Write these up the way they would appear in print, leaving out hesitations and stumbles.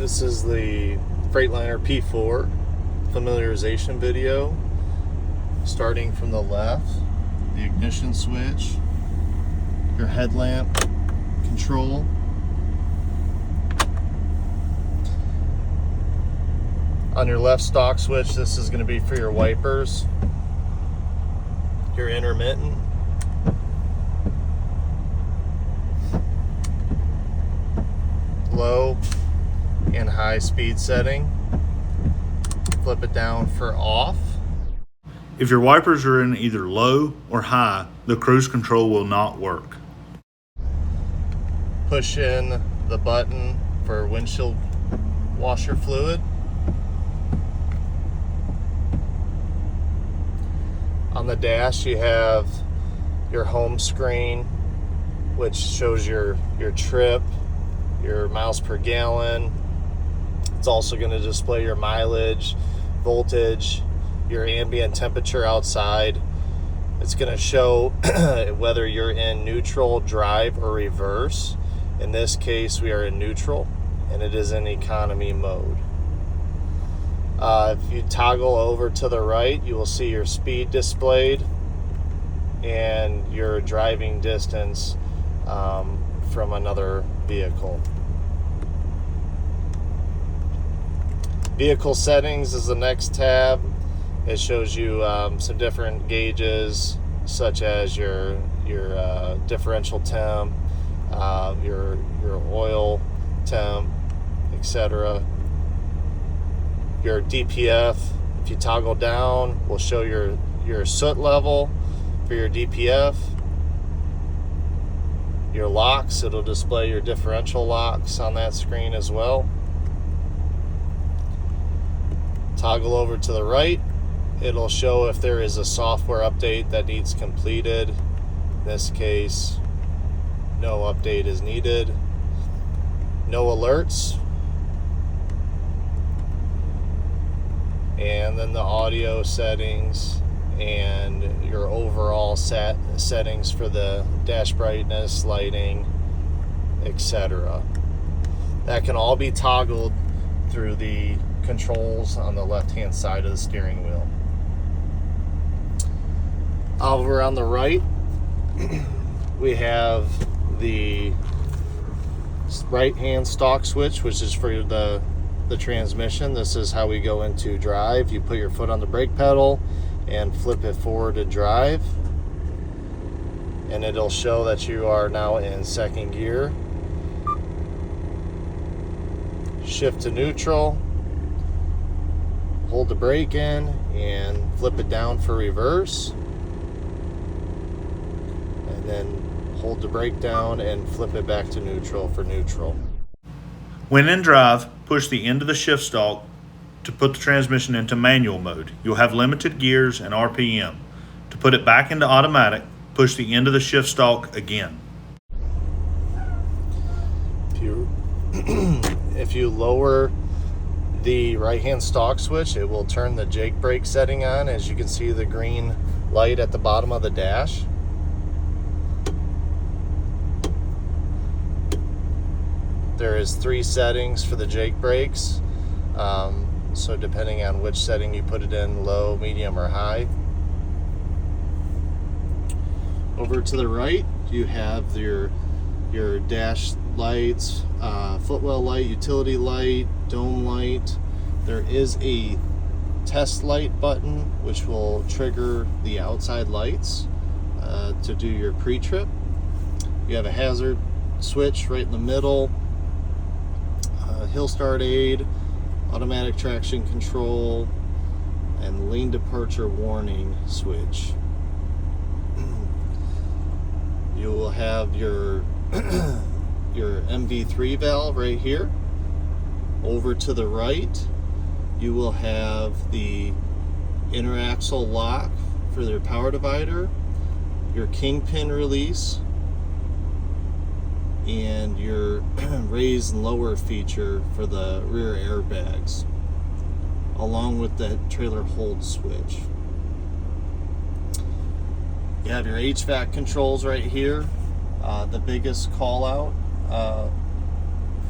This is the Freightliner P4 familiarization video. Starting from the left, the ignition switch, your headlamp control, on your left stalk switch, this is going to be for your wipers, your intermittent, low and high speed setting. Flip it down for off. If your wipers are in either low or high, the cruise control will not work. Push in the button for windshield washer fluid. On the dash, you have your home screen, which shows your trip, your miles per gallon. It's also going to display your mileage, voltage, your ambient temperature outside. It's going to show whether you're in neutral, drive, or reverse. In this case, we are in neutral, and it is in economy mode. If you toggle over to the right, you will see your speed displayed and your driving distance from another vehicle. Vehicle settings is the next tab. It shows you some different gauges, such as your differential temp, your oil temp, etc. Your DPF, if you toggle down, will show your soot level for your DPF. Your locks, it'll display your differential locks on that screen as well. Toggle over to the right, it'll show if there is a software update that needs completed. In this case, no update is needed. No alerts. And then the audio settings and your overall settings for the dash brightness, lighting, etc. That can all be toggled through the controls on the left hand side of the steering wheel. Over on the right, we have the right hand stalk switch, which is for the transmission. This is how we go into drive. You put your foot on the brake pedal and flip it forward to drive, and it'll show that you are now in second gear. Shift to neutral, hold the brake in and flip it down for reverse, and then hold the brake down and flip it back to neutral for neutral. When in drive, push the end of the shift stalk to put the transmission into manual mode. You'll have limited gears and RPM. To put it back into automatic, push the end of the shift stalk again. If you lower the right-hand stalk switch, it will turn the Jake brake setting on. As you can see, the green light at the bottom of the dash. There is 3 settings for the Jake brakes, so depending on which setting you put it in, low, medium, or high. Over to the right, you have your dash lights, footwell light, utility light, dome light. There is a test light button which will trigger the outside lights to do your pre-trip. You have a hazard switch right in the middle, hill start aid, automatic traction control, and lane departure warning switch. You will have your MV3 valve right here. Over to the right, you will have the interaxle lock for their power divider, your kingpin release, and your raise and lower feature for the rear airbags, along with the trailer hold switch. You have your HVAC controls right here. The biggest call out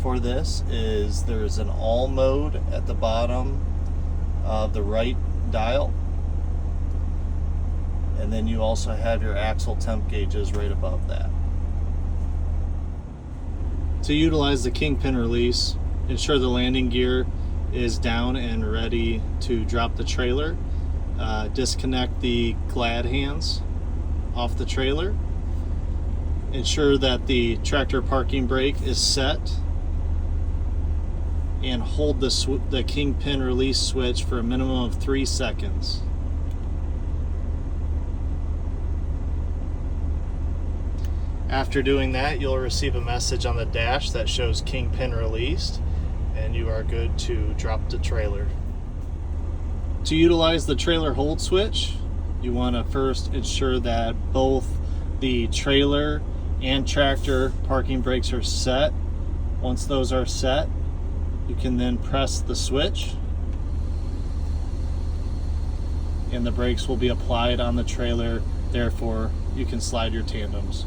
for this is there's an all mode at the bottom of the right dial, and then you also have your axle temp gauges right above that. To utilize the kingpin release, ensure the landing gear is down and ready to drop the trailer. Disconnect the glad hands off the trailer. Ensure that the tractor parking brake is set, and hold the kingpin release switch for a minimum of 3 seconds. After doing that, you'll receive a message on the dash that shows kingpin released, and you are good to drop the trailer. To utilize the trailer hold switch, you want to first ensure that both the trailer and tractor parking brakes are set. Once those are set, you can then press the switch, and the brakes will be applied on the trailer. Therefore, you can slide your tandems.